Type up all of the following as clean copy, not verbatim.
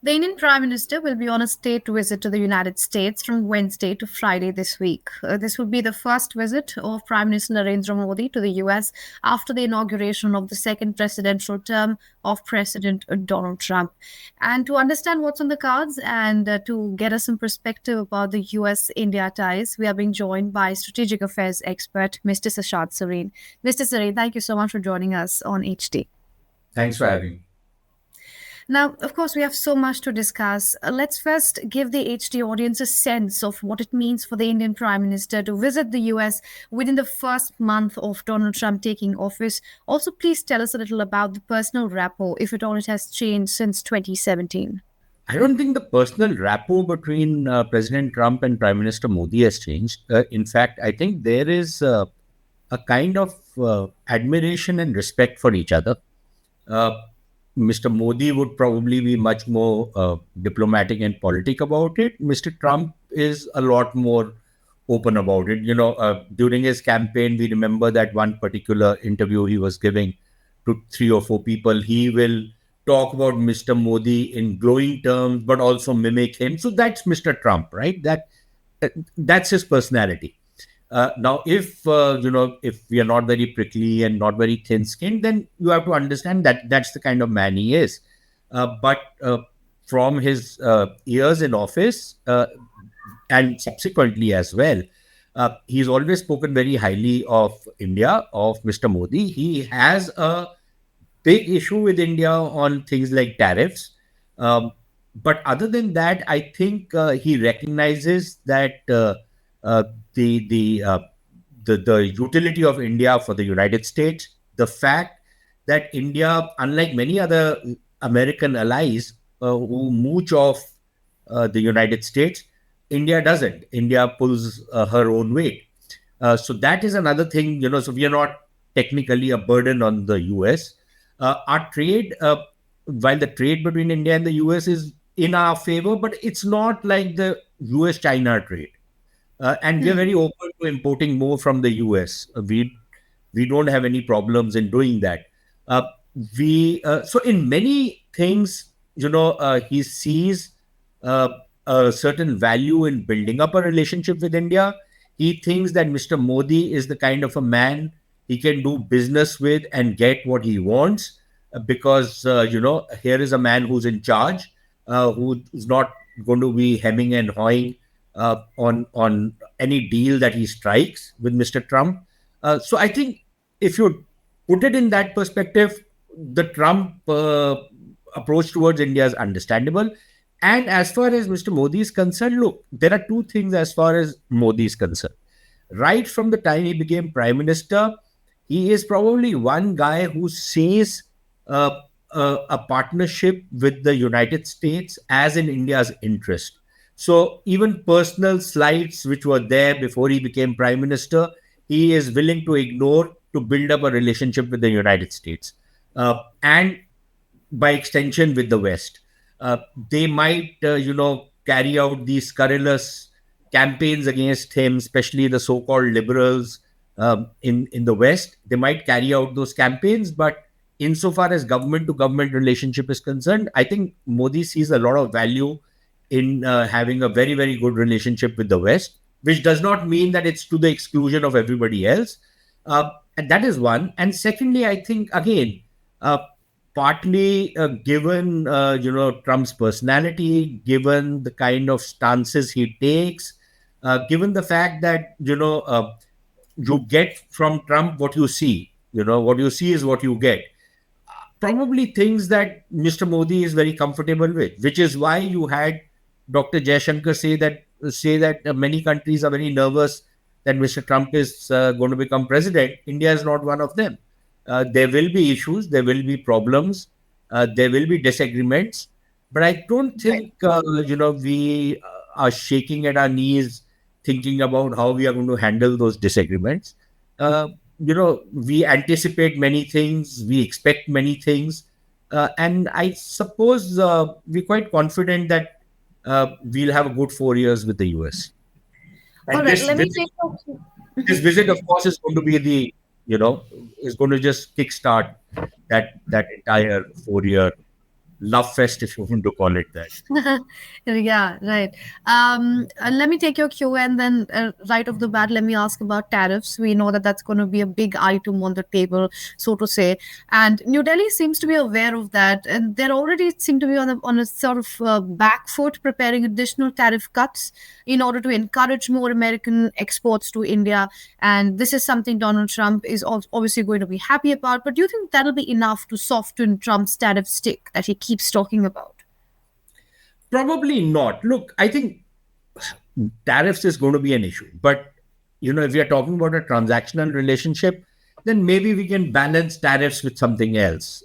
The Indian Prime Minister will be on a state visit to the United States from Wednesday to Friday this week. This will be the first visit of Prime Minister Narendra Modi to the US after the inauguration of the second presidential term of President Donald Trump. And to understand what's on the cards and to get us some perspective about the US India ties, we are being joined by strategic affairs expert Mr. Sushant Sareen. Mr. Sareen, thank you so much for joining us on HT. Thanks for having me. Now, of course, we have so much to discuss. Let's first give the HT audience a sense of what it means for the Indian Prime Minister to visit the US within the first month of Donald Trump taking office. Also, please tell us a little about the personal rapport, if at all it has changed since 2017. I don't think the personal rapport between President Trump and Prime Minister Modi has changed. In fact, I think there is a kind of admiration and respect for each other. Mr. Modi would probably be much more diplomatic and politic about it. Mr. Trump is a lot more open about it. During his campaign, we remember that one particular interview he was giving to 3 or 4 people. He will talk about Mr. Modi in glowing terms, but also mimic him. So that's Mr. Trump, right? That's his personality. Now, if we are not very prickly and not very thin-skinned, then you have to understand that that's the kind of man he is. But from his years in office and subsequently as well, he's always spoken very highly of India, of Mr. Modi. He has a big issue with India on things like tariffs. But other than that, I think he recognizes that the utility of India for the United States, the fact that India, unlike many other American allies who mooch off the United States, India doesn't. India pulls her own weight. So that is another thing, so we are not technically a burden on the US. Our trade, while the trade between India and the US is in our favor, but it's not like the US-China trade. And we're very open to importing more from the US. We don't have any problems in doing that. So in many things, he sees a certain value in building up a relationship with India. He thinks that Mr. Modi is the kind of a man he can do business with and get what he wants because, here is a man who's in charge, who is not going to be hemming and hawing on any deal that he strikes with Mr. Trump. So I think if you put it in that perspective, the Trump approach towards India is understandable. And as far as Mr. Modi is concerned, look, there are two things as far as Modi is concerned. Right from the time he became Prime Minister, he is probably one guy who sees a partnership with the United States as in India's interest. So even personal slights which were there before he became Prime Minister, he is willing to ignore to build up a relationship with the United States and by extension with the West. They might, carry out these scurrilous campaigns against him, especially the so-called liberals in the West. They might carry out those campaigns, but insofar as government-to-government relationship is concerned, I think Modi sees a lot of value in having a very, very good relationship with the West, which does not mean that it's to the exclusion of everybody else. And that is one. And secondly, I think, again, partly given, Trump's personality, given the kind of stances he takes, given the fact that, you get from Trump what you see. What you see is what you get. Probably things that Mr. Modi is very comfortable with, which is why you had Dr. Jaishankar say that many countries are very nervous that Mr. Trump is going to become president. India is not one of them. There will be issues, there will be problems, there will be disagreements, but I don't think we are shaking at our knees thinking about how we are going to handle those disagreements. We anticipate many things, we expect many things, and I suppose we're quite confident that we'll have a good 4 years with the US. And All right, let me take this visit, of course, is going to be is going to just kickstart that entire 4-year love fest, if you want to call it that. Yeah, right. Let me take your cue, and then right off the bat, let me ask about tariffs. We know that that's going to be a big item on the table, so to say. And New Delhi seems to be aware of that, and they're already seem to be on a sort of back foot, preparing additional tariff cuts in order to encourage more American exports to India. And this is something Donald Trump is obviously going to be happy about. But do you think that'll be enough to soften Trump's tariff stick that he keeps talking about? Probably not. Look, I think tariffs is going to be an issue, but if we are talking about a transactional relationship, then maybe we can balance tariffs with something else.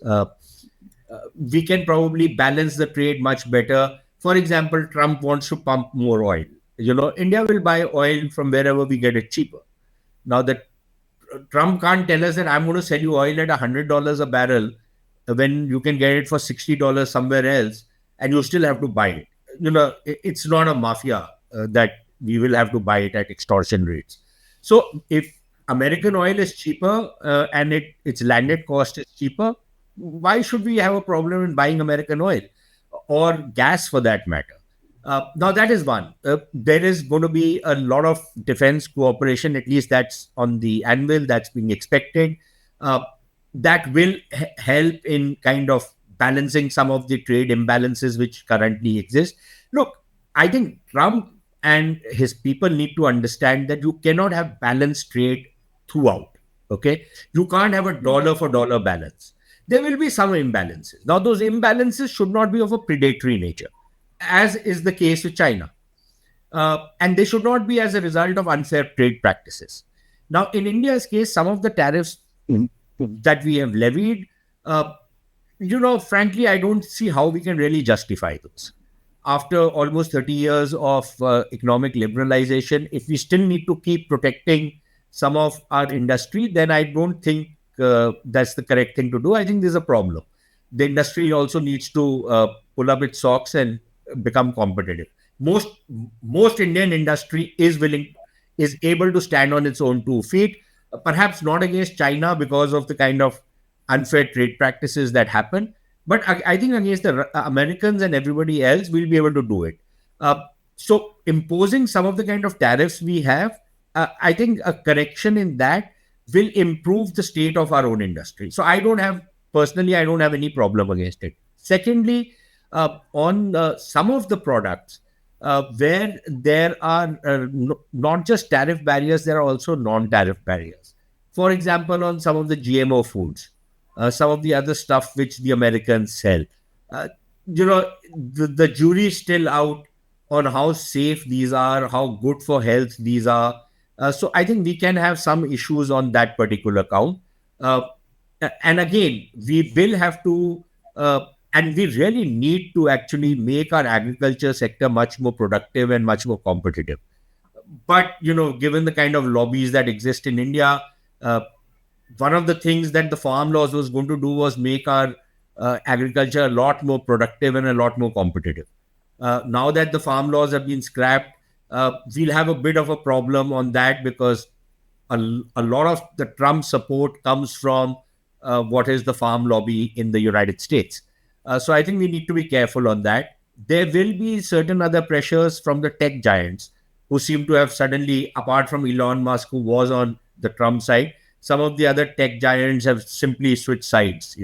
We can probably balance the trade much better. For example, Trump wants to pump more oil. India will buy oil from wherever we get it cheaper. Now, that Trump can't tell us that I'm going to sell you oil at $100 a barrel when you can get it for $60 somewhere else, and you still have to buy it. It's not a mafia that we will have to buy it at extortion rates. So if American oil is cheaper and its landed cost is cheaper, why should we have a problem in buying American oil or gas for that matter? Now, that is one. There is going to be a lot of defense cooperation, at least that's on the anvil, that's being expected. Uh, that will help in kind of balancing some of the trade imbalances which currently exist. Look, I think Trump and his people need to understand that you cannot have balanced trade throughout. Okay. You can't have a dollar for dollar balance. There will be some imbalances. Now, those imbalances should not be of a predatory nature, as is the case with China. And they should not be as a result of unfair trade practices. Now, in India's case, some of the tariffs that we have levied, frankly, I don't see how we can really justify those. After almost 30 years of economic liberalization, if we still need to keep protecting some of our industry, then I don't think that's the correct thing to do. I think there's a problem. The industry also needs to pull up its socks and become competitive. Most Indian industry is able to stand on its own 2 feet, perhaps not against China because of the kind of unfair trade practices that happen, but I think against the Americans and everybody else, we'll be able to do it. So imposing some of the kind of tariffs we have, I think a correction in that will improve the state of our own industry. So personally, I don't have any problem against it. Secondly, on some of the products where there are not just tariff barriers, there are also non-tariff barriers. For example, on some of the GMO foods, some of the other stuff which the Americans sell. Uh, the jury is still out on how safe these are, how good for health these are. So I think we can have some issues on that particular count. Uh, and again, we will have to, and we really need to actually make our agriculture sector much more productive and much more competitive. But, given the kind of lobbies that exist in India, one of the things that the farm laws was going to do was make our agriculture a lot more productive and a lot more competitive. Now that the farm laws have been scrapped, we'll have a bit of a problem on that because a lot of the Trump support comes from what is the farm lobby in the United States. So I think we need to be careful on that. There will be certain other pressures from the tech giants who seem to have suddenly, apart from Elon Musk, who was on the Trump side, some of the other tech giants have simply switched sides,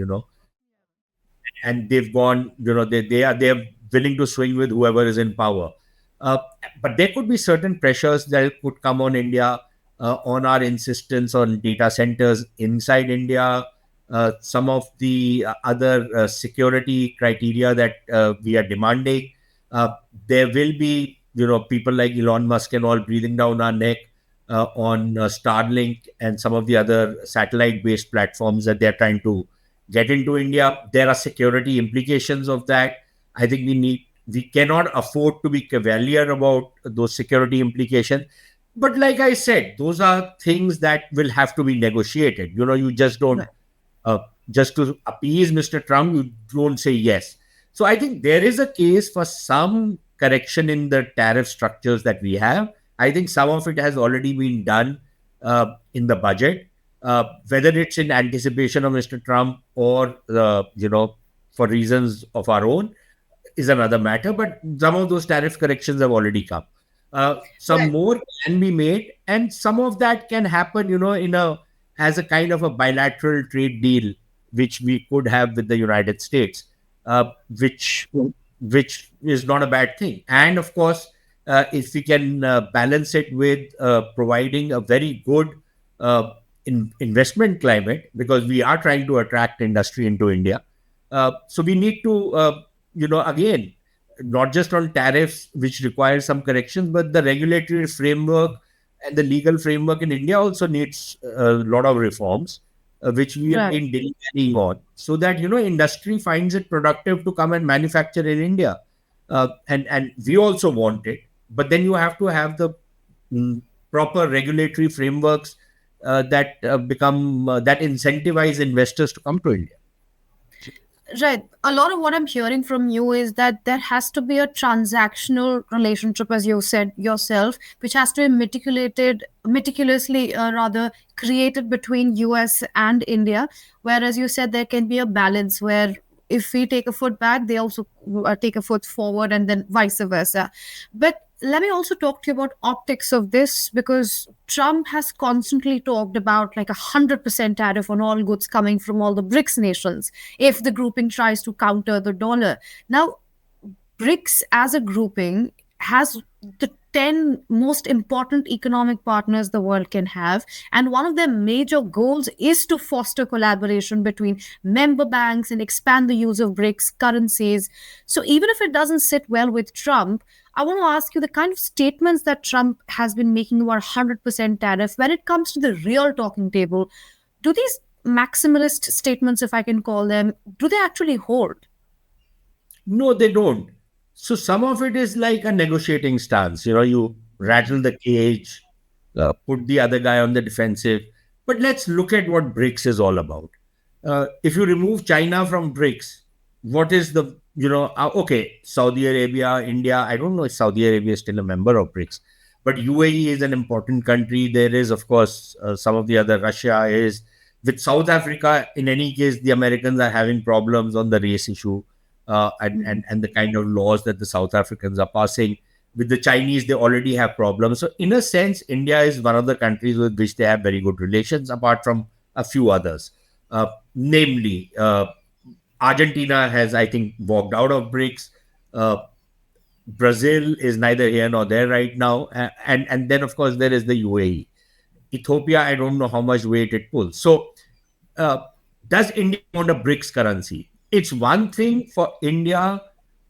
and they've gone, they're willing to swing with whoever is in power. Uh, but there could be certain pressures that could come on India on our insistence on data centers inside India. Some of the other security criteria that we are demanding. There will be, people like Elon Musk and all breathing down our neck on Starlink and some of the other satellite-based platforms that they're trying to get into India. There are security implications of that. I think we cannot afford to be cavalier about those security implications. But like I said, those are things that will have to be negotiated. You just don't, Right. uh, just to appease Mr. Trump, you don't say yes. So I think there is a case for some correction in the tariff structures that we have. I think some of it has already been done in the budget, whether it's in anticipation of Mr. Trump or for reasons of our own is another matter. But some of those tariff corrections have already come. Some Right. more can be made, and some of that can happen, in a as a kind of a bilateral trade deal, which we could have with the United States, uh, which which is not a bad thing. And of course, if we can balance it with providing a very good uh, investment climate, because we are trying to attract industry into India. So we need to, again, not just on tariffs, which require some corrections, but the regulatory framework and the legal framework in India also needs a lot of reforms, which we have Right. been delivering on, so that industry finds it productive to come and manufacture in India, and we also want it. But then you have to have the mm, proper regulatory frameworks that incentivize investors to come to India. Right. A lot of what I'm hearing from you is that there has to be a transactional relationship, as you said yourself, which has to be meticulously, rather, created between US and India. Whereas you said there can be a balance where if we take a foot back, they also take a foot forward, and then vice versa. But let me also talk to you about optics of this, because Trump has constantly talked about like 100% tariff on all goods coming from all the BRICS nations if the grouping tries to counter the dollar. Now, BRICS as a grouping has the 10 most important economic partners the world can have. And one of their major goals is to foster collaboration between member banks and expand the use of BRICS currencies. So even if it doesn't sit well with Trump, I want to ask you the kind of statements that Trump has been making about 100% tariff when it comes to the real talking table. Do these maximalist statements, if I can call them, do they actually hold? No, they don't. So some of it is like a negotiating stance. You rattle the cage, put the other guy on the defensive. But let's look at what BRICS is all about. If you remove China from BRICS, what is okay, Saudi Arabia, India. I don't know if Saudi Arabia is still a member of BRICS, but UAE is an important country. There is, of course, some of the other, Russia is. With South Africa, in any case, the Americans are having problems on the race issue, and the kind of laws that the South Africans are passing. With the Chinese, they already have problems. So, in a sense, India is one of the countries with which they have very good relations, apart from a few others. Namely, Argentina has, I think, walked out of BRICS. Uh, Brazil is neither here nor there right now, and then of course there is the UAE. Ethiopia, I don't know how much weight it pulls. So, uh, does India want a BRICS currency? It's one thing for India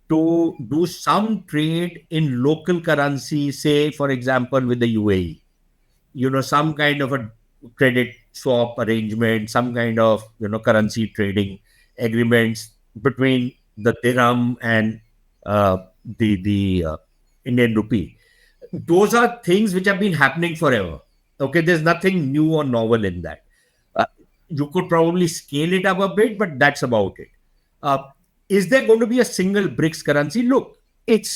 to do some trade in local currency, say, for example, with the UAE. Some kind of a credit swap arrangement, some kind of currency trading agreements between the dirham and the Indian rupee. Those are things which have been happening forever. Okay, there's nothing new or novel in that. uh, you could probably scale it up a bit, but that's about it. uh, is there going to be a single BRICS currency? Look, it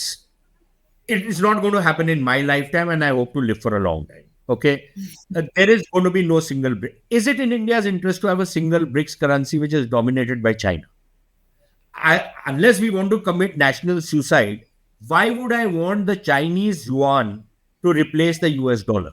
is not going to happen in my lifetime, and I hope to live for a long time. Okay. There is going to be no single BRICS. Is it in India's interest to have a single BRICS currency which is dominated by China? Unless we want to commit national suicide, why would I want the Chinese yuan to replace the US dollar?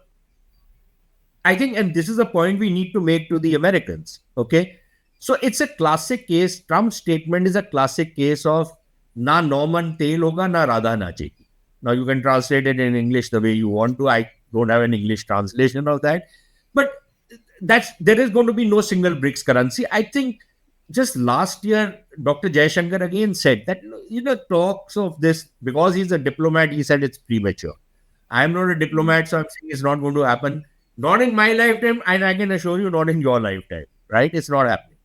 I think, and this is a point we need to make to the Americans. Okay. So it's a classic case. Trump's statement is a classic case of na Norman tail hoga, na Radha nachegi. Now you can translate it in English the way you want to. I don't have an English translation of that. But there is going to be no single BRICS currency. I think just last year, Dr. Jaishankar again said that, talks of this, because he's a diplomat, he said it's premature. I'm not a diplomat, so I'm saying it's not going to happen. Not in my lifetime, and I can assure you, not in your lifetime, right? It's not happening.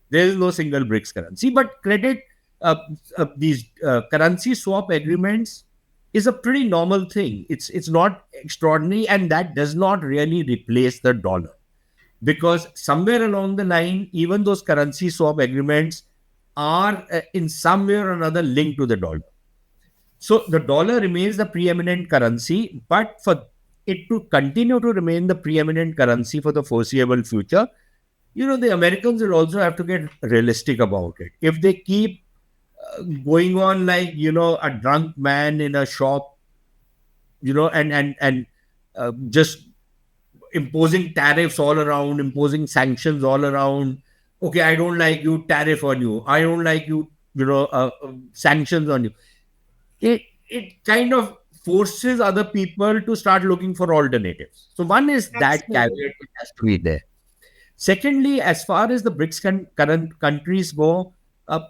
There is no single BRICS currency. But credit, these currency swap agreements is a pretty normal thing. It's not extraordinary, and that does not really replace the dollar, because somewhere along the line, even those currency swap agreements are in some way or another linked to the dollar. So the dollar remains the preeminent currency, but for it to continue to remain the preeminent currency for the foreseeable future, the Americans will also have to get realistic about it. If they keep going on like, a drunk man in a shop, and just imposing tariffs all around, imposing sanctions all around. Okay, I don't like you, tariff on you. I don't like you, sanctions on you. It kind of forces other people to start looking for alternatives. So one is that caveat Absolutely. which has to be there. Secondly, as far as the BRICS current countries go,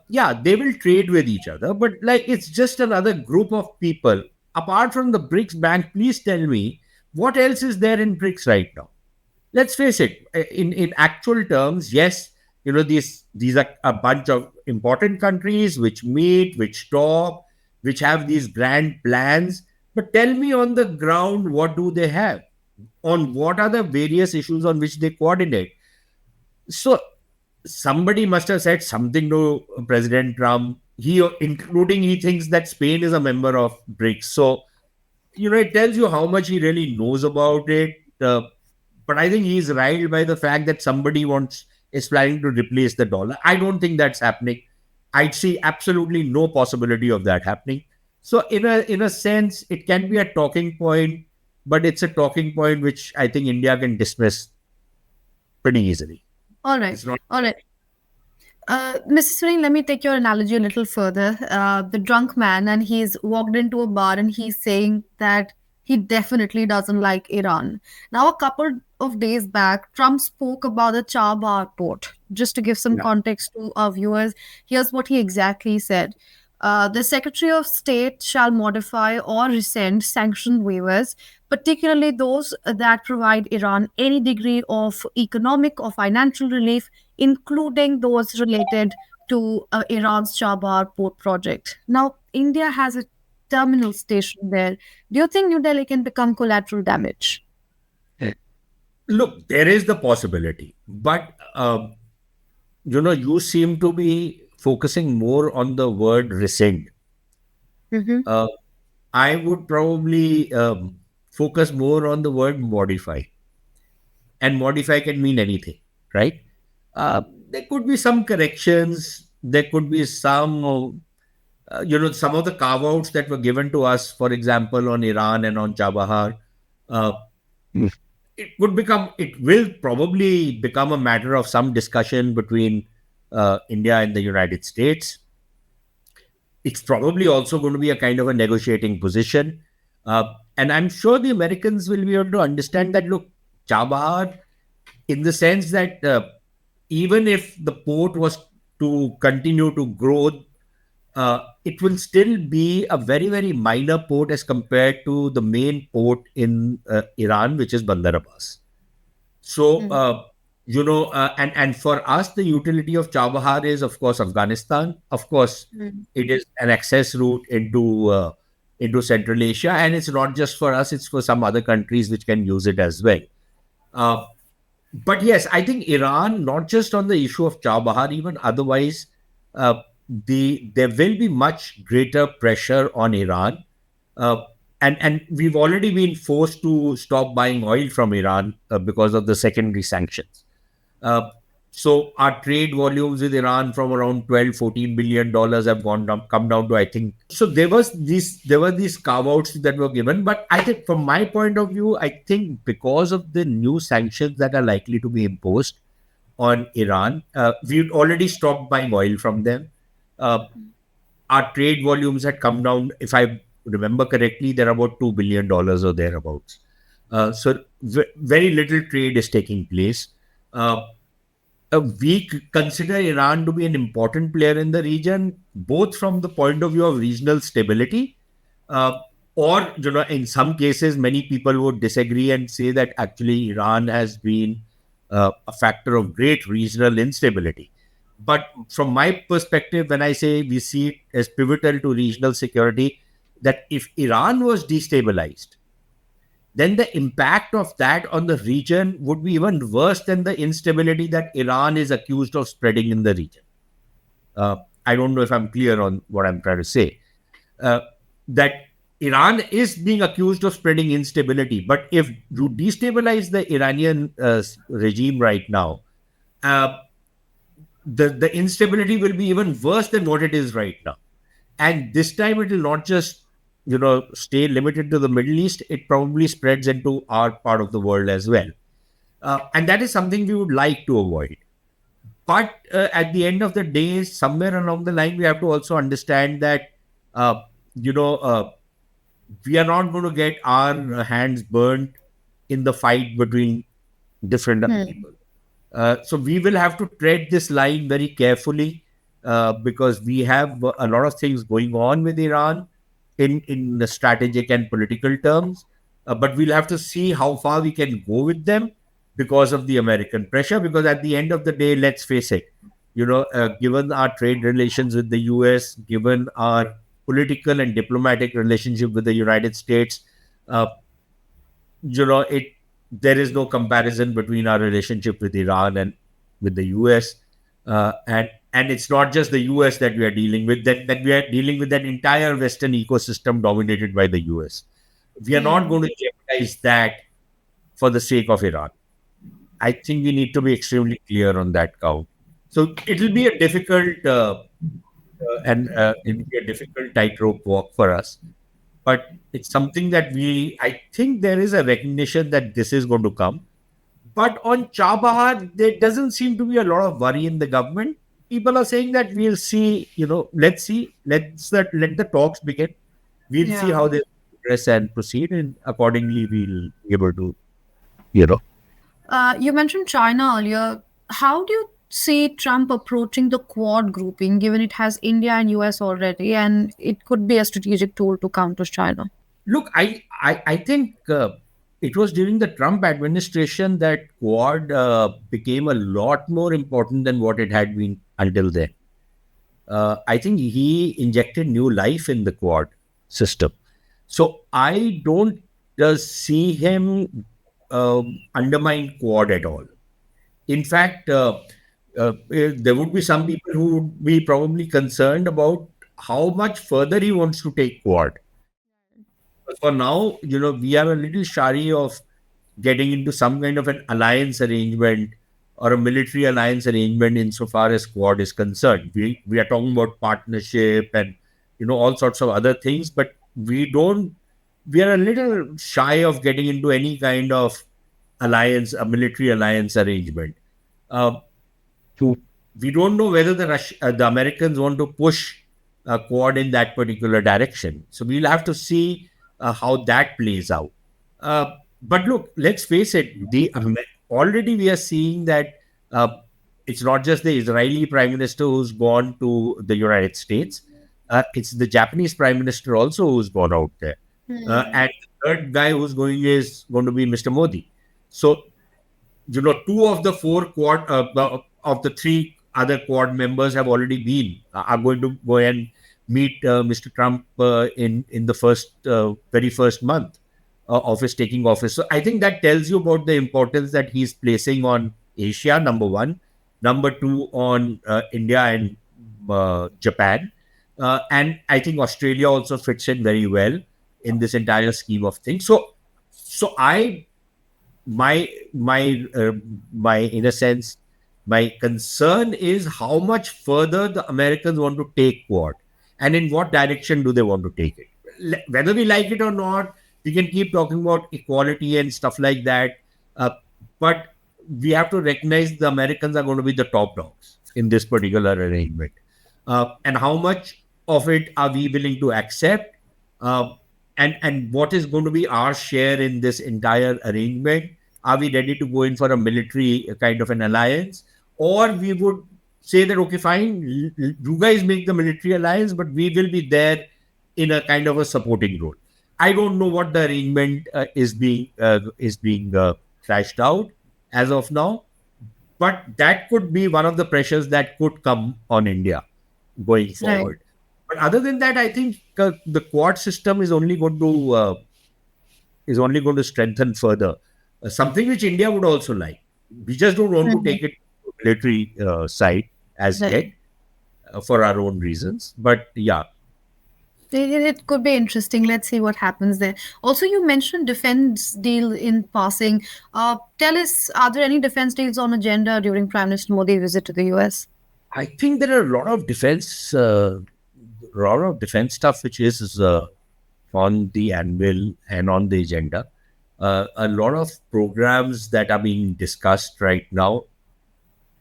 yeah, they will trade with each other, but like it's just another group of people. Apart from the BRICS bank, please tell me what else is there in BRICS right now? Let's face it, in actual terms, yes, these are a bunch of important countries which meet, which talk, which have these grand plans. But tell me on the ground, what do they have? On what are the various issues on which they coordinate? So somebody must have said something to President Trump. Including, he thinks that Spain is a member of BRICS. So, it tells you how much he really knows about it. But I think he's riled by the fact that somebody is planning to replace the dollar. I don't think that's happening. I'd see absolutely no possibility of that happening. So, in a sense, it can be a talking point, but it's a talking point which I think India can dismiss pretty easily. All right. It's not. All right. Mrs. Sareen, let me take your analogy a little further. The drunk man, and he's walked into a bar and he's saying that he definitely doesn't like Iran. Now, a couple of days back, Trump spoke about the Chabahar port. Just to give some Yeah. context to our viewers, here's what he exactly said. The Secretary of State shall modify or rescind sanction waivers, particularly those that provide Iran any degree of economic or financial relief, including those related to Iran's Chabahar port project. Now, India has a terminal station there. Do you think New Delhi can become collateral damage? Look, there is the possibility, but you seem to be focusing more on the word rescind. Mm-hmm. Uh, I would probably focus more on the word modify, and modify can mean anything, right? Uh, there could be some corrections. There could be some of the carve outs that were given to us, for example, on Iran and on Chabahar. Uh, it will probably become a matter of some discussion between India and the United States. It's probably also going to be a kind of a negotiating position. And I'm sure the Americans will be able to understand that, look, Chabahar, in the sense that even if the port was to continue to grow, it will still be a very, very minor port as compared to the main port in Iran, which is Bandar Abbas. So, and for us, the utility of Chabahar is, of course, Afghanistan. Of course, it is an access route into Central Asia, and it's not just for us; it's for some other countries which can use it as well. Uh, but yes, I think Iran, not just on the issue of Chabahar, even otherwise, uh, there will be much greater pressure on Iran. Uh, and we've already been forced to stop buying oil from Iran because of the secondary sanctions. Uh, so our trade volumes with Iran from around 12-14 billion dollars have come down to, I think. So there were these carve outs that were given, but I think from my point of view, I think because of the new sanctions that are likely to be imposed on Iran, we've already stopped buying oil from them. Uh, our trade volumes had come down. If I remember correctly, they're about $2 billion or thereabouts. So very little trade is taking place. Uh, we consider Iran to be an important player in the region, both from the point of view of regional stability, uh, or in some cases, many people would disagree and say that actually Iran has been a factor of great regional instability. But from my perspective, when I say we see it as pivotal to regional security, that if Iran was destabilized, then the impact of that on the region would be even worse than the instability that Iran is accused of spreading in the region. Uh, I don't know if I'm clear on what I'm trying to say. Uh, that Iran is being accused of spreading instability, but if you destabilize the Iranian regime right now, uh, the instability will be even worse than what it is right now. And this time it will not just stay limited to the Middle East. It probably spreads into our part of the world as well, and that is something we would like to avoid. But at the end of the day, somewhere along the line, we have to also understand that uh, you know we are not going to get our hands burned in the fight between different Hmm. people. So we will have to tread this line very carefully, because we have a lot of things going on with Iran in the strategic and political terms. But we'll have to see how far we can go with them because of the American pressure. Because at the end of the day, let's face it, given our trade relations with the US, given our political and diplomatic relationship with the United States, uh, it there is no comparison between our relationship with Iran and with the US, and it's not just the US that we are dealing with. That we are dealing with that entire Western ecosystem dominated by the US. We are not Hmm. going to jeopardize that for the sake of Iran. I think we need to be extremely clear on that count. So it will be a difficult and it will be a difficult tightrope walk for us, but it's something that I think there is a recognition that this is going to come. But on Chabahar, there doesn't seem to be a lot of worry in the government. People are saying that we'll see, let's see, let the talks begin. We'll see Yeah. how they progress and proceed, and accordingly we'll be able to, you know. You mentioned China earlier. How do you see Trump approaching the Quad grouping, given it has India and US already, and it could be a strategic tool to counter China? Look, I think it was during the Trump administration that Quad became a lot more important than what it had been until then. I think he injected new life in the Quad system. So I don't see him undermine Quad at all. In fact, there would be some people who would be probably concerned about how much further he wants to take Quad. For now, we are a little shy of getting into some kind of an alliance arrangement or a military alliance arrangement insofar as Quad is concerned. We are talking about partnership and all sorts of other things, but we are a little shy of getting into any kind of alliance, a military alliance arrangement. Uh, to We don't know whether the Americans want to push Quad in that particular direction. So we'll have to see how that plays out. Uh, but look, let's face it. Already we are seeing that uh, it's not just the Israeli prime minister who's gone to the United States. It's the Japanese prime minister also who's gone out there, Hmm. and the third guy who's going is going to be Mr. Modi. So two of the four quad of the three other quad members have already been are going to go and meet Mr. Trump in the very first month of his taking office. So I think that tells you about the importance that he's placing on Asia, number one, number two on India and Japan, and I think Australia also fits in very well in this entire scheme of things. So I my my in a sense my concern is how much further the Americans want to take Quad, and in what direction do they want to take it. Whether we like it or not, we can keep talking about equality and stuff like that, uh, but we have to recognize the Americans are going to be the top dogs in this particular arrangement, and how much of it are we willing to accept, uh, and what is going to be our share in this entire arrangement. Are we ready to go in for a military kind of an alliance, or we would say that okay, fine, you guys make the military alliance, but we will be there in a kind of a supporting role. I don't know what the arrangement is being thrashed out as of now, but that could be one of the pressures that could come on India going Right. forward. But other than that, I think the Quad system is only going to strengthen further. Something which India would also like. We just don't want to Mhm. take it to the military side as yet, Right. for our own reasons. But yeah, It could be interesting. Let's see what happens there. Also, you mentioned defense deal in passing. Tell us, are there any defense deals on agenda during Prime Minister Modi's visit to the US? I think there are a lot of defense stuff which is on the anvil and on the agenda. A lot of programs that are being discussed right now,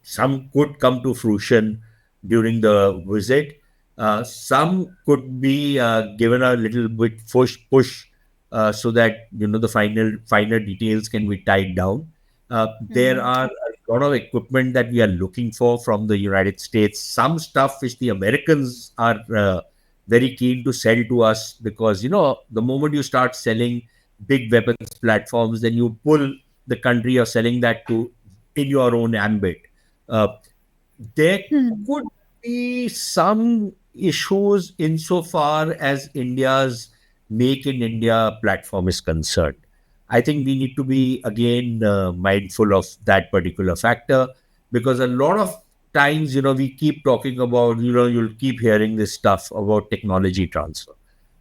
some could come to fruition during the visit. Some could be given a little bit so that the finer details can be tied down. There Mm-hmm. are a lot of equipment that we are looking for from the United States. Some stuff which the Americans are very keen to sell to us, because the moment you start selling big weapons platforms, then you pull the country you're selling that to in your own ambit. uh, there Hmm. could be some issues insofar as India's Make in India platform is concerned. I think we need to be again mindful of that particular factor, because a lot of times, we keep talking about, you'll keep hearing this stuff about technology transfer.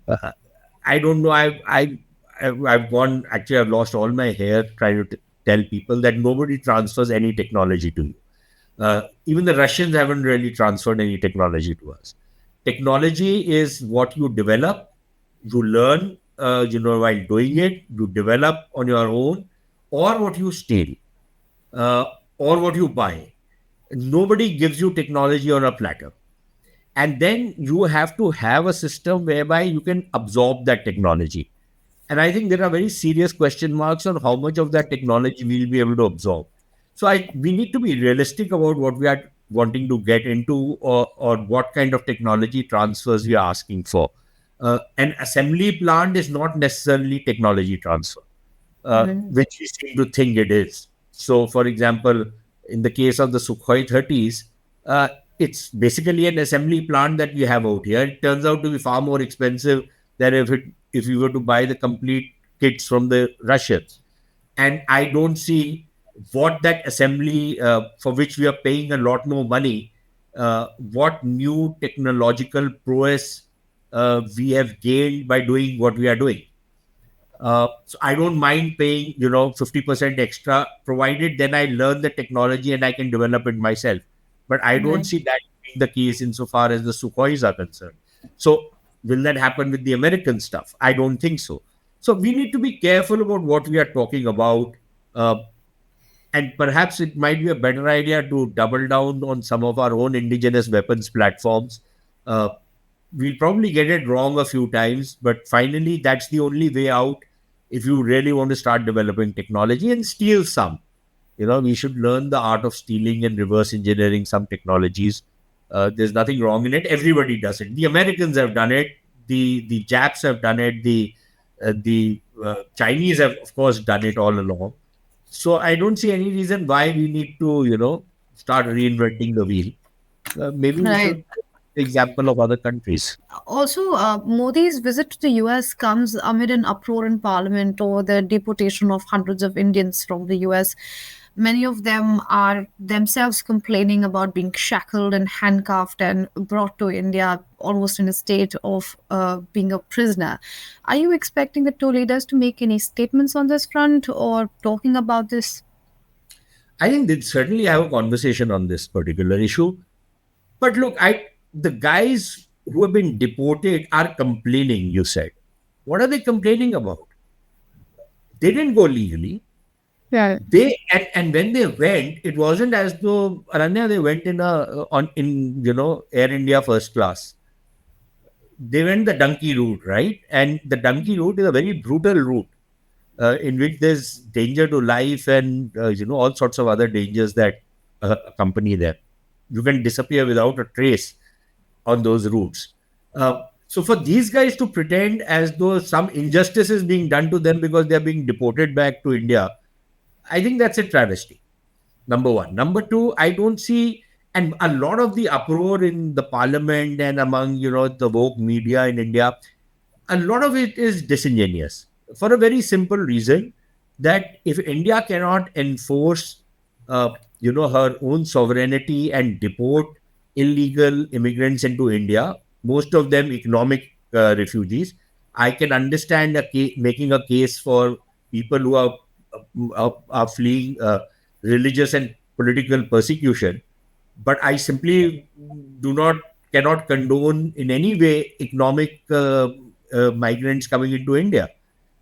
Uh, I don't know. I've gone, actually, I've lost all my hair trying to tell people that nobody transfers any technology to you. Even the Russians haven't really transferred any technology to us. Technology is what you develop, you learn, while doing it, you develop on your own, or what you steal, uh, or what you buy. Nobody gives you technology on a platter. And then you have to have a system whereby you can absorb that technology. And I think there are very serious question marks on how much of that technology we'll be able to absorb. So we need to be realistic about what we are wanting to get into, or what kind of technology transfers we are asking for. An assembly plant is not necessarily technology transfer, Mhm. which we seem to think it is. So, for example, in the case of the Sukhoi 30s, it's basically an assembly plant that we have out here. It turns out to be far more expensive than if you were to buy the complete kits from the Russians. And I don't see what that assembly, for which we are paying a lot more money, what new technological prowess we have gained by doing what we are doing. So I don't mind paying, 50% extra, provided then I learn the technology and I can develop it myself. But I don't Right. see that being the case insofar as the Sukhois are concerned. So will that happen with the American stuff? I don't think so. So we need to be careful about what we are talking about. Uh, and perhaps it might be a better idea to double down on some of our own indigenous weapons platforms. Uh, we'll probably get it wrong a few times, but finally, that's the only way out if you really want to start developing technology and steal some. We should learn the art of stealing and reverse engineering some technologies. There's nothing wrong in it. Everybody does it. The Americans have done it. The Japs have done it. The Chinese have, of course, done it all along. So I don't see any reason why we need to, start reinventing the wheel. Maybe we Right. should take the example of other countries. Also, Modi's visit to the US comes amid an uproar in parliament over the deportation of hundreds of Indians from the US. Many of them are themselves complaining about being shackled and handcuffed and brought to India almost in a state of being a prisoner. Are you expecting the two leaders to make any statements on this front or talking about this? I think they certainly have a conversation on this particular issue. But look, the guys who have been deported are complaining, you said. What are they complaining about? They didn't go legally. Yeah. And when they went, it wasn't as though, Aranya, they went in Air India first class. They went the donkey route, right? And the donkey route is a very brutal route, in which there's danger to life and all sorts of other dangers that accompany them. You can disappear without a trace on those routes. So for these guys to pretend as though some injustice is being done to them because they're being deported back to India, I think that's a travesty. Number one. Number two, I don't see, and a lot of the uproar in the parliament and among the woke media in India, a lot of it is disingenuous for a very simple reason, that if India cannot enforce, uh, her own sovereignty and deport illegal immigrants into India, most of them refugees. I can understand making a case for people who are fleeing religious and political persecution, but I simply do not cannot condone in any way economic migrants coming into India.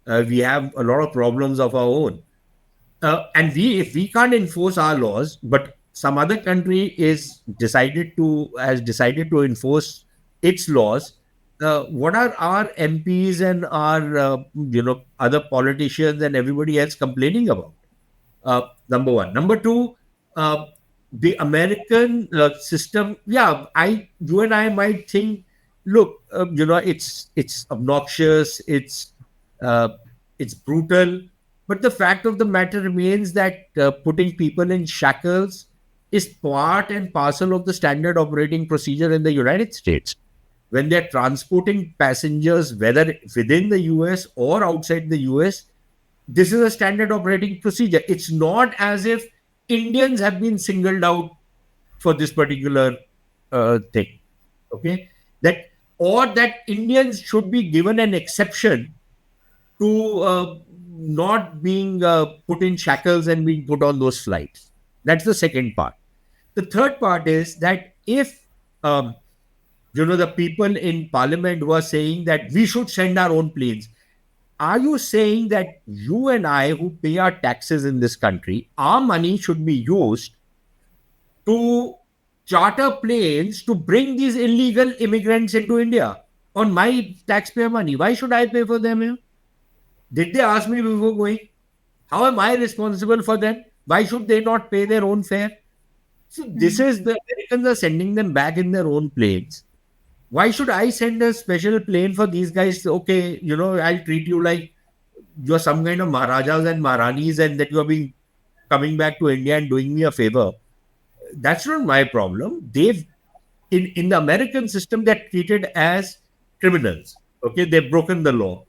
We have a lot of problems of our own, and if we can't enforce our laws, but some other country has decided to enforce its laws, what are our MPs and our other politicians and everybody else complaining about? Number one. Number two, uh, the American system. Yeah, you and I might think, look, it's obnoxious, uh, it's brutal, but the fact of the matter remains that putting people in shackles is part and parcel of the standard operating procedure in the United States. When they're transporting passengers, whether within the US or outside the US, this is a standard operating procedure. It's not as if Indians have been singled out for this particular thing. Okay, that or that Indians should be given an exception to not being put in shackles and being put on those flights. That's the second part. The third part is that if um, the people in parliament were saying that we should send our own planes, are you saying that you and I, who pay our taxes in this country, our money should be used to charter planes to bring these illegal immigrants into India on my taxpayer money? Why should I pay for them here? Did they ask me before going? How am I responsible for them? Why should they not pay their own fare? So this Mm. is the Americans are sending them back in their own planes. Why should I send a special plane for these guys? Okay, I'll treat you like you're some kind of Maharajas and Maharanis and that you're being coming back to India and doing me a favor. That's not my problem. In the American system, they're treated as criminals. Okay, they've broken the law,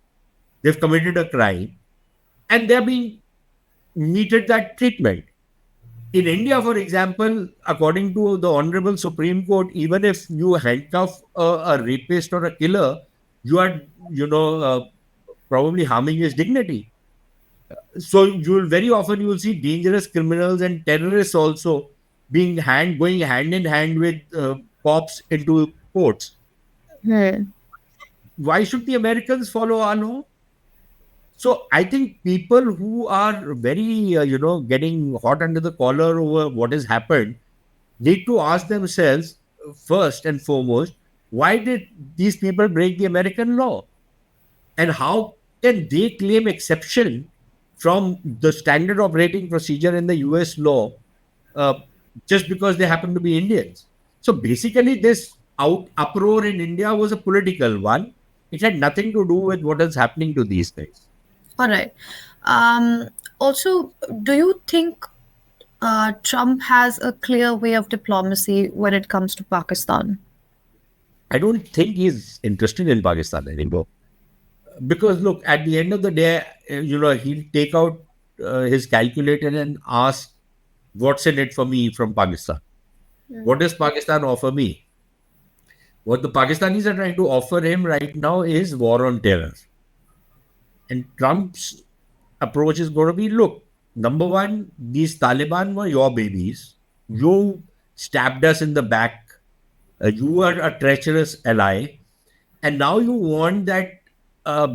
they've committed a crime, and they're being meted that treatment. In India, for example, according to the Honorable Supreme Court, even if you handcuff a rapist or a killer, you are, you know, uh, probably harming his dignity. So you will see dangerous criminals and terrorists also going hand in hand with cops into courts. Hmm. Why should the Americans follow our law? So I think people who are very getting hot under the collar over what has happened need to ask themselves first and foremost, why did these people break the American law? And how can they claim exception from the standard operating procedure in the US law uh, just because they happen to be Indians? So basically, this uproar in India was a political one. It had nothing to do with what is happening to these guys. All right. Um, Also, do you think Trump has a clear way of diplomacy when it comes to Pakistan? I don't think he's interested in Pakistan anymore. Because look, at the end of the day, he'll take out his calculator and ask, what's in it for me from Pakistan? What does Pakistan offer me? What the Pakistanis are trying to offer him right now is war on terror. And Trump's approach is going to be, look, number one, these Taliban were your babies. You stabbed us in the back. You are a treacherous ally. And now you want that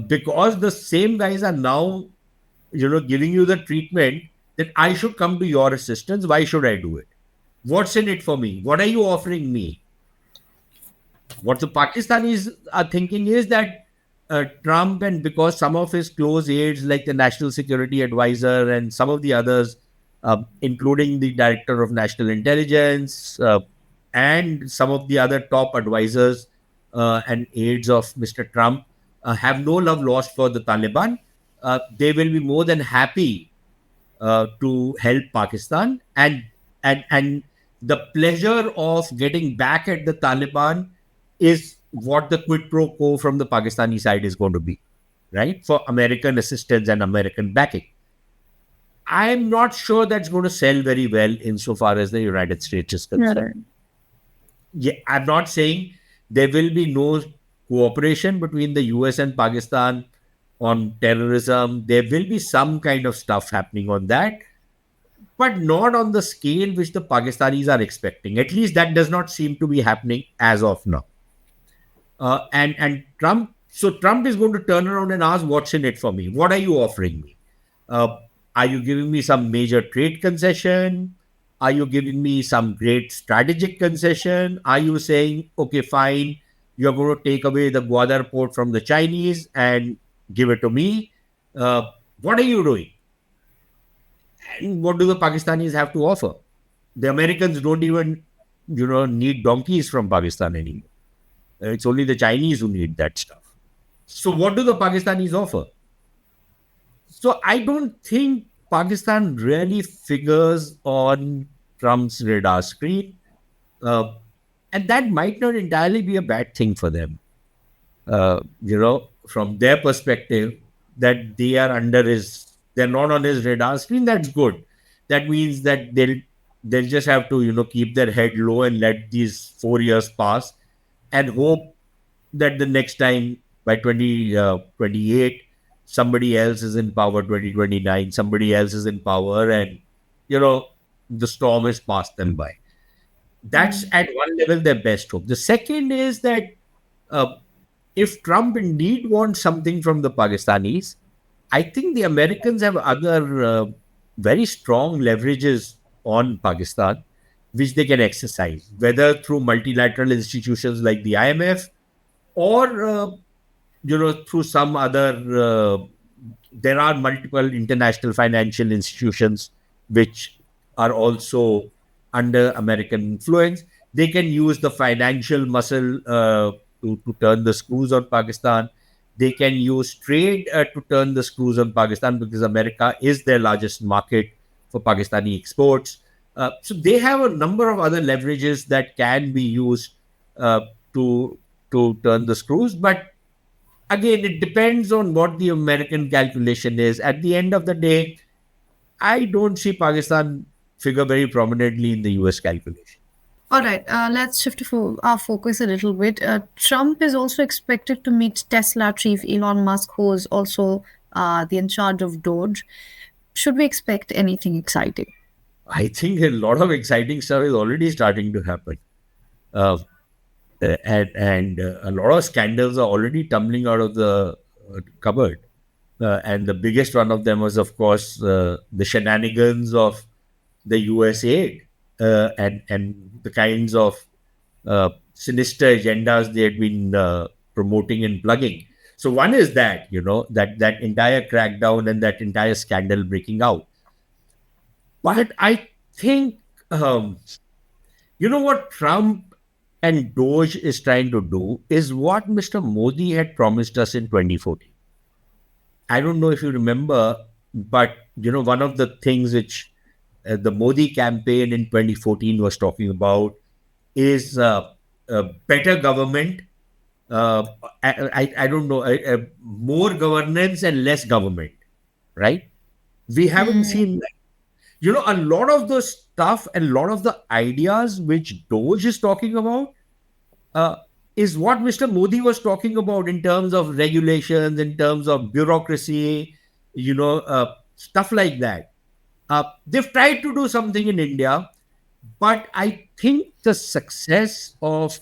because the same guys are now, giving you the treatment, that I should come to your assistance. Why should I do it? What's in it for me? What are you offering me? What the Pakistanis are thinking is that Trump, and because some of his close aides, like the National Security Advisor and some of the others, including the Director of National Intelligence and some of the other top advisors and aides of Mr. Trump, have no love lost for the Taliban. They will be more than happy to help Pakistan, and the pleasure of getting back at the Taliban is what the quid pro quo from the Pakistani side is going to be, right? For American assistance and American backing. I'm not sure that's going to sell very well insofar as the United States is concerned. Right. Yeah, I'm not saying there will be no cooperation between the US and Pakistan on terrorism. There will be some kind of stuff happening on that, but not on the scale which the Pakistanis are expecting. At least that does not seem to be happening as of now. And Trump, so Trump is going to turn around and ask, "What's in it for me? What are you offering me? Uh, are you giving me some major trade concession? Are you giving me some great strategic concession? Are you saying, okay, fine, you're going to take away the Gwadar port from the Chinese and give it to me? What are you doing? And what do the Pakistanis have to offer? The Americans don't even, need donkeys from Pakistan anymore. It's only the Chinese who need that stuff. So what do the Pakistanis offer? So I don't think Pakistan really figures on Trump's radar screen, uh, and that might not entirely be a bad thing for them. From their perspective, that they're not on his radar screen. That's good. That means that they'll just have to keep their head low and let these 4 years pass, and hope that the next time by 2028 somebody else is in power, 2029 somebody else is in power, and you know the storm has passed them by. That's Mm. at one level their best hope. The second is that uh, if Trump indeed wants something from the Pakistanis, I think the Americans have other very strong leverages on Pakistan which they can exercise, whether through multilateral institutions like the IMF, or through some other there are multiple international financial institutions which are also under American influence. They can use the financial muscle to turn the screws on Pakistan. They can use trade to turn the screws on Pakistan, because America is their largest market for Pakistani exports. So they have a number of other leverages that can be used uh, to turn the screws. But again, it depends on what the American calculation is. At the end of the day, I don't see Pakistan figure very prominently in the US calculation. All right, let's shift our focus a little bit. Trump is also expected to meet Tesla chief Elon Musk, who is also the in charge of DOGE. Should we expect anything exciting? I think a lot of exciting stuff is already starting to happen. Uh, and a lot of scandals are already tumbling out of the cupboard. And the biggest one of them was, of course, the shenanigans of the US aid, and the kinds of sinister agendas they had been promoting and plugging. So one is that that entire crackdown and that entire scandal breaking out. But I think what Trump and Doge is trying to do is what Mr. Modi had promised us in 2014. I don't know if you remember, but one of the things which the Modi campaign in 2014 was talking about is better government. I don't know, more governance and less government, right? We haven't Hmm. seen that. A lot of the stuff and a lot of the ideas which Doge is talking about uh, is what Mr. Modi was talking about in terms of regulations, in terms of bureaucracy, stuff like that. They've tried to do something in India, but I think the success of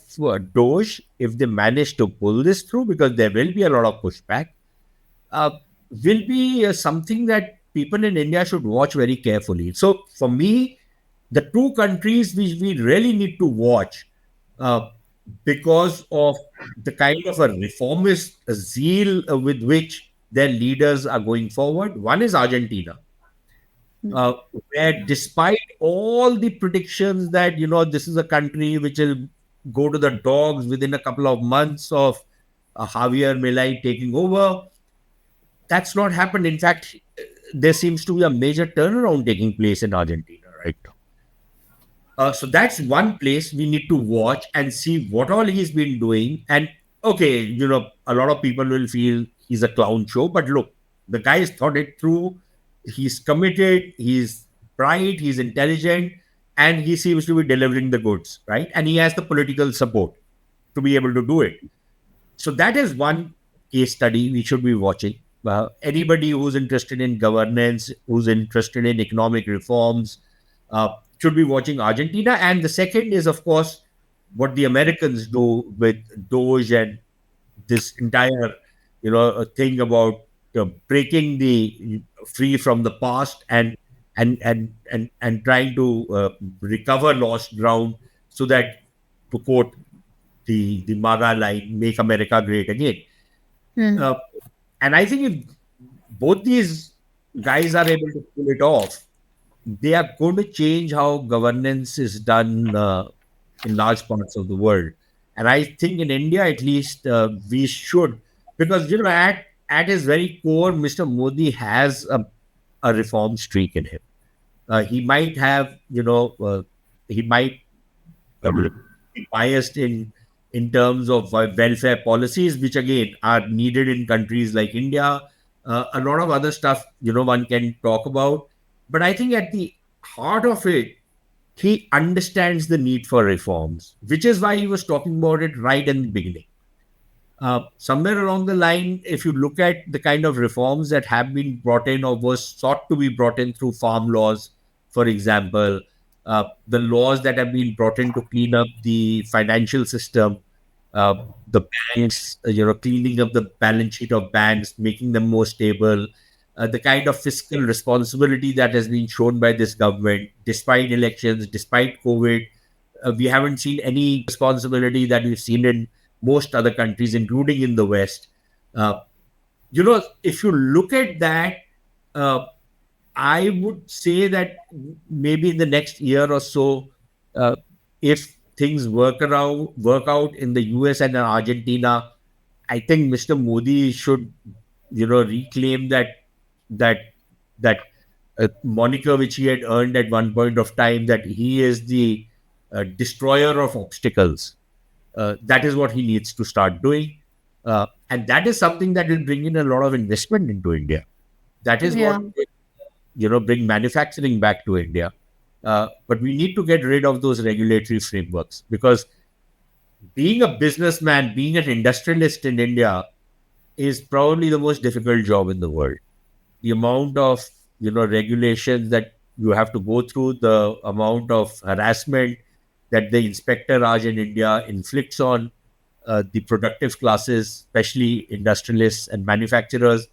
Doge, if they manage to pull this through, because there will be a lot of pushback, uh, will be something that people in India should watch very carefully. So, for me, the two countries which we really need to watch, uh, because of the kind of a reformist zeal with which their leaders are going forward. One is Argentina, uh, where despite all the predictions that this is a country which will go to the dogs within a couple of months of Javier Milei taking over, that's not happened. In fact, there seems to be a major turnaround taking place in Argentina right now. So that's one place we need to watch and see what all he's been doing. And okay, a lot of people will feel he's a clown show, but look, the guy has thought it through. He's committed, he's bright, he's intelligent, and he seems to be delivering the goods, right? And he has the political support to be able to do it. So that is one case study we should be watching. Anybody who's interested in governance, who's interested in economic reforms, uh, should be watching Argentina. And the second is, of course, what the Americans do with DOGE and this entire, thing about breaking the free from the past and trying to recover lost ground, so that, to quote the MAGA line, "Make America Great Again." Hmm. Uh, and I think if both these guys are able to pull it off, they are going to change how governance is done in large parts of the world. And I think in India, at least, we should, because at his very core, Mr. Modi has a reform streak in him. He might have, he might biased in terms of welfare policies, which again are needed in countries like India. A lot of other stuff, one can talk about. But I think at the heart of it, he understands the need for reforms, which is why he was talking about it right in the beginning. Somewhere along the line, if you look at the kind of reforms that have been brought in or was sought to be brought in through farm laws, for example, the laws that have been brought in to clean up the financial system, uh, the banks, cleaning up the balance sheet of banks, making them more stable, the kind of fiscal responsibility that has been shown by this government, despite elections, despite COVID, we haven't seen any responsibility that we've seen in most other countries, including in the West. Uh, if you look at that, uh, I would say that maybe in the next year or so, uh, if things work out in the US and in Argentina, I think Mr. Modi should, reclaim that that moniker which he had earned at one point of time, that he is the destroyer of obstacles. That is what he needs to start doing. And that is something that will bring in a lot of investment into India. That is what Yeah. will, bring manufacturing back to India. But we need to get rid of those regulatory frameworks, because being a businessman, being an industrialist in India is probably the most difficult job in the world. The amount of regulations that you have to go through, the amount of harassment that the inspector Raj in India inflicts on the productive classes, especially industrialists and manufacturers.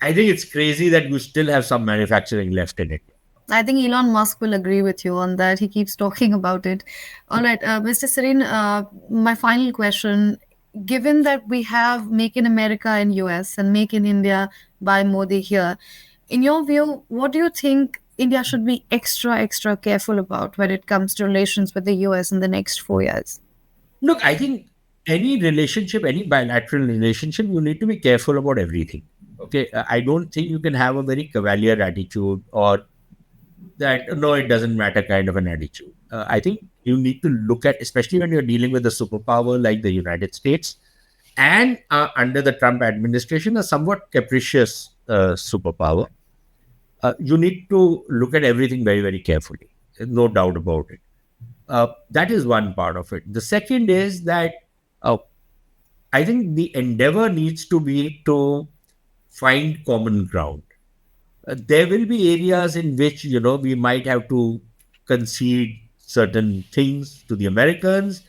I think it's crazy that you still have some manufacturing left in it. I think Elon Musk will agree with you on that. He keeps talking about it. All right, Mr. Sareen, my final question. Given that we have Make in America in US and Make in India by Modi here, in your view, what do you think India should be extra careful about when it comes to relations with the US in the next 4 years? Look, I think any relationship, any bilateral relationship, you need to be careful about everything. Okay, I don't think you can have a very cavalier attitude, or that no, it doesn't matter kind of an attitude. I think you need to look at, especially when you're dealing with a superpower like the United States, and under the Trump administration, a somewhat capricious superpower. You need to look at everything very, very carefully. No doubt about it. That is one part of it. The second is that uh, I think the endeavor needs to be to find common ground. There will be areas in which we might have to concede certain things to the Americans.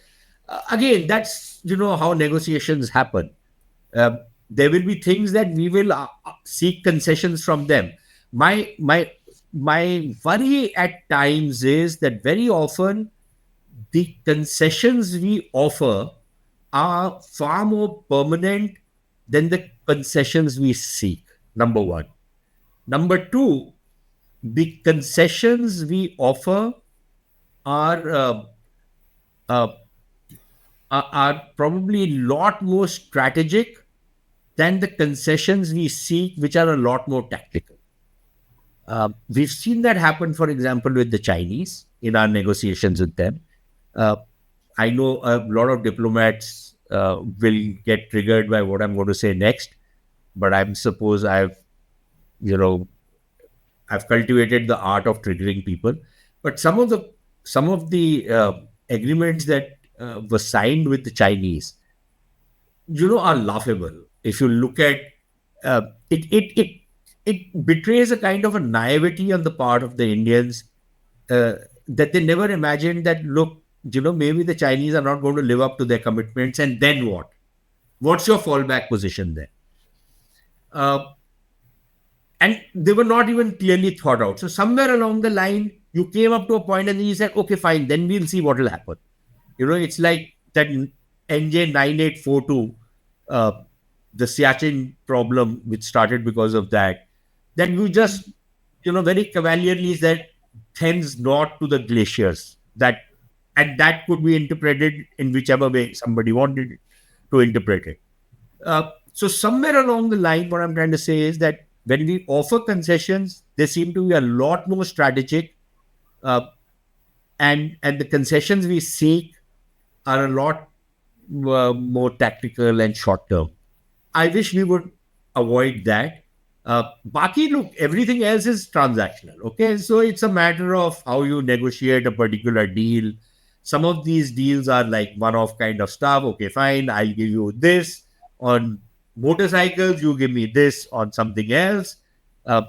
Again, that's how negotiations happen. Um, there will be things that we will seek concessions from them. My my my worry at times is that very often the concessions we offer are far more permanent than the concessions we seek. Number one. Number two, the concessions we offer are uh, are probably a lot more strategic than the concessions we seek, which are a lot more tactical. We've seen that happen, for example, with the Chinese in our negotiations with them. Uh, I know a lot of diplomats will get triggered by what I'm going to say next, but I'm suppose you know, I've cultivated the art of triggering people. But some of the agreements that were signed with the Chinese, are laughable. If you look at uh, it, it, it, it betrays a kind of a naivety on the part of the Indians, uh, that they never imagined that, look, maybe the Chinese are not going to live up to their commitments, and then what? What's your fallback position there? Uh, and they were not even clearly thought out. So somewhere along the line, you came up to a point and then you said, okay, fine, then we'll see what will happen. It's like that NJ 9842, uh, the Siachen problem, which started because of that. That you just, very cavalierly said, thanks not to the glaciers. And that could be interpreted in whichever way somebody wanted to interpret it. So somewhere along the line, what I'm trying to say is that when we offer concessions, they seem to be a lot more strategic, uh, and the concessions we seek are a lot more tactical and short term. I wish we would avoid that. Baki, look, everything else is transactional. Okay, so it's a matter of how you negotiate a particular deal. Some of these deals are like one-off kind of stuff. Okay, fine, I'll give you this on motorcycles. You give me this on something else. Uh,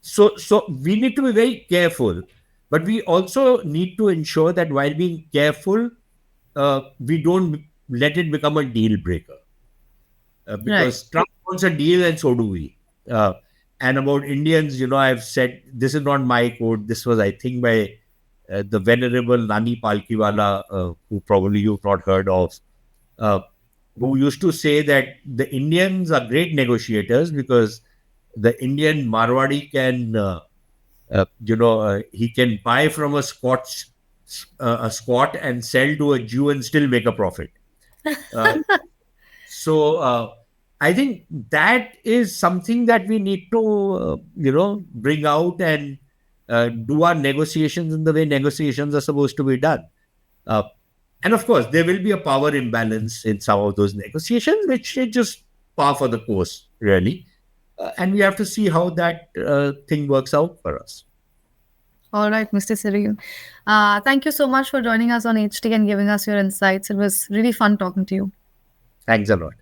so we need to be very careful, but we also need to ensure that while being careful, we don't let it become a deal breaker, Right. because Trump wants a deal and so do we. Uh, and about Indians, I've said, this is not my quote. This was, I think, by the venerable Nani Palkiwala, who probably you've not heard of, uh, who used to say that the Indians are great negotiators because the Indian Marwadi can, he can buy from a Scot and sell to a Jew and still make a profit. Uh, so I think that is something that we need to, bring out and do our negotiations in the way negotiations are supposed to be done. Uh, and of course, there will be a power imbalance in some of those negotiations, which is just par for the course, really. And we have to see how that thing works out for us. All right, Mr. Sareen. Thank you so much for joining us on HT and giving us your insights. It was really fun talking to you. Thanks a lot.